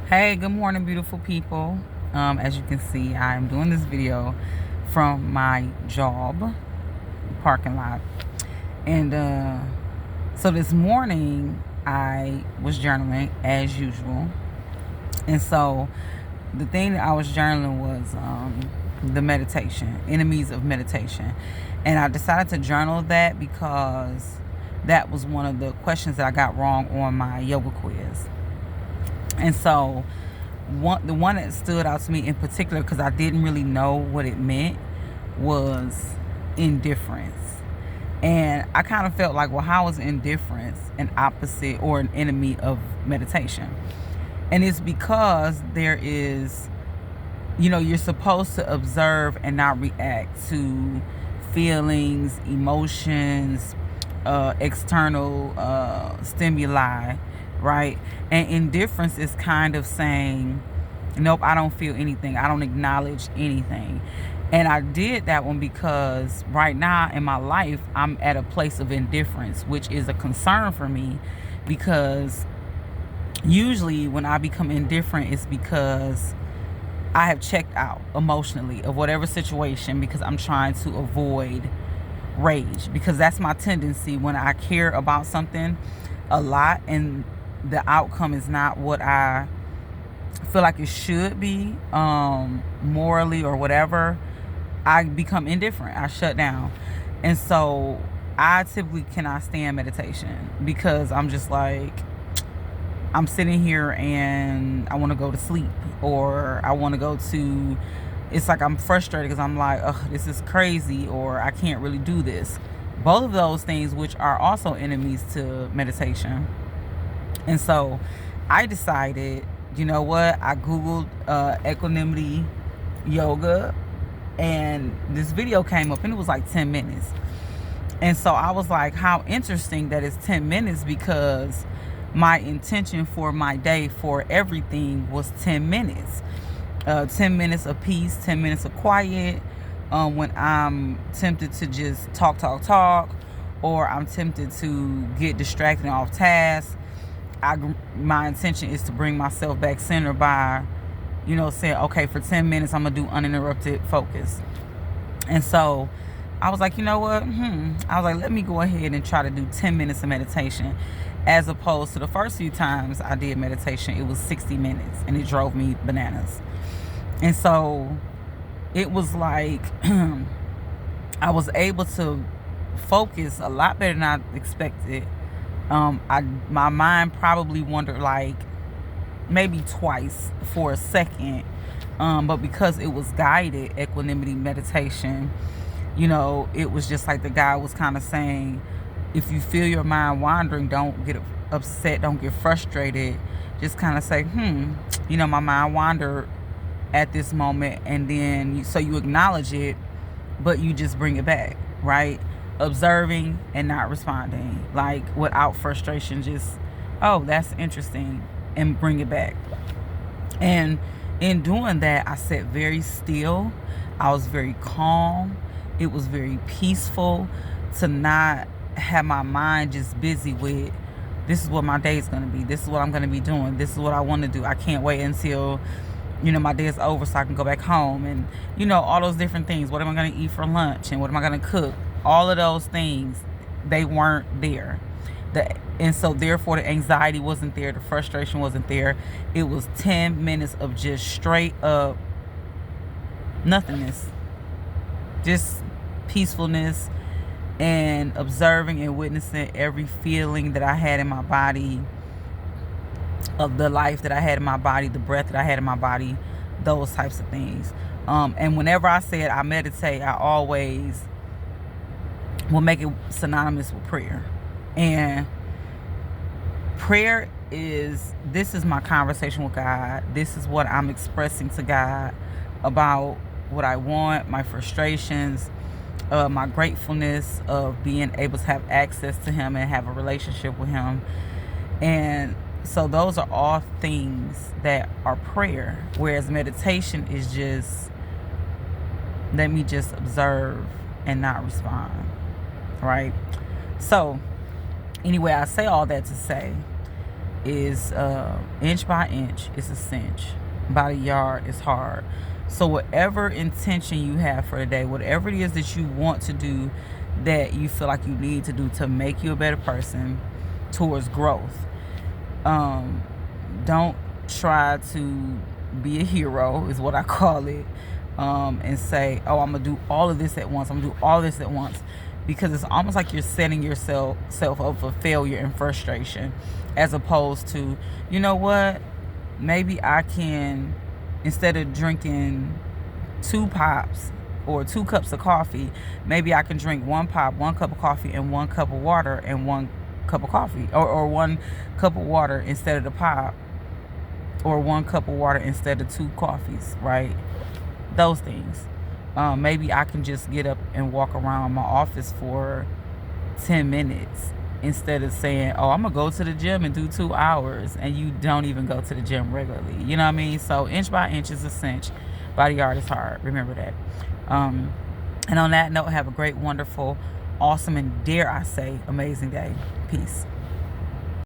Hey, good morning, beautiful people. As you can see, I'm doing this video from my job parking lot. And so this morning, I was journaling as usual. And so the thing that I was journaling was the meditation, enemies of meditation. And I decided to journal that because that was one of the questions that I got wrong on my yoga quiz. And so the one that stood out to me in particular, because I didn't really know what it meant, was indifference. And I kind of felt like, well, how is indifference an opposite or an enemy of meditation? And it's because there is, you're supposed to observe and not react to feelings, emotions, external stimuli, right? And indifference is kind of saying, nope, I don't feel anything. I don't acknowledge anything. And I did that one because right now in my life, I'm at a place of indifference, which is a concern for me because usually when I become indifferent, it's because I have checked out emotionally of whatever situation because I'm trying to avoid rage, because that's my tendency when I care about something a lot and the outcome is not what I feel like it should be, morally or whatever. I become indifferent. I shut down. And so I typically cannot stand meditation because I'm just like, I'm sitting here and I want to go to sleep, or I want to go to, it's like I'm frustrated because I'm like, oh, this is crazy, or I can't really do this. Both of those things, which are also enemies to meditation. And so I decided, you know what? I Googled equanimity yoga, and this video came up and it was like 10 minutes. And so I was like, how interesting that it's 10 minutes, because my intention for my day for everything was 10 minutes. 10 minutes of peace, 10 minutes of quiet. When I'm tempted to just talk, or I'm tempted to get distracted off task, my intention is to bring myself back center by, saying, okay, for 10 minutes, I'm going to do uninterrupted focus. And so I was like, you know what? I was like, let me go ahead and try to do 10 minutes of meditation, as opposed to the first few times I did meditation, it was 60 minutes and it drove me bananas. And so it was like, I was able to focus a lot better than I expected. My mind probably wandered like maybe twice for a second, but because it was guided equanimity meditation, it was just like the guy was kind of saying, if you feel your mind wandering, don't get upset, don't get frustrated, just kind of say, my mind wandered at this moment, and then so you acknowledge it, but you just bring it back, right? Observing and not responding, like without frustration, just, oh, that's interesting, and bring it back. And in doing that, I sat very still. I was very calm. It was very peaceful to not have my mind just busy with, this is what my day is going to be. This is what I'm going to be doing. This is what I want to do. I can't wait until, my day is over so I can go back home. And, all those different things. What am I going to eat for lunch? And what am I going to cook? All of those things, they weren't there. And so therefore the anxiety wasn't there. The frustration wasn't there. It was 10 minutes of just straight up nothingness. Just peacefulness, and observing and witnessing every feeling that I had in my body, of the life that I had in my body, the breath that I had in my body, those types of things. And whenever I said I meditate, I always will make it synonymous with prayer. And prayer this is my conversation with God. This is what I'm expressing to God about what I want, my frustrations, my gratefulness of being able to have access to Him and have a relationship with Him. And so those are all things that are prayer, whereas meditation is just, let me just observe and not respond, right? So anyway, I say all that to say, is inch by inch is a cinch. By the yard is hard. So whatever intention you have for the day, whatever it is that you want to do, that you feel like you need to do to make you a better person towards growth, don't try to be a hero, is what I call it, and say, oh, I'm gonna do all of this at once, I'm gonna do all this at once, because it's almost like you're setting yourself up for failure and frustration, as opposed to, you know what, maybe I can, instead of drinking 2 pops or 2 cups of coffee, maybe I can drink 1 pop, 1 cup of coffee, and 1 cup of water, and 1 cup of coffee, or 1 cup of water instead of the pop, or 1 cup of water instead of 2 coffees, right? Those things. Maybe I can just get up and walk around my office for 10 minutes instead of saying, oh, I'm gonna go to the gym and do 2 hours, and you don't even go to the gym regularly. You know what I mean? So inch by inch is a cinch. By the yard is hard. Remember that. And on that note, have a great, wonderful, awesome, and dare I say, amazing day. Peace.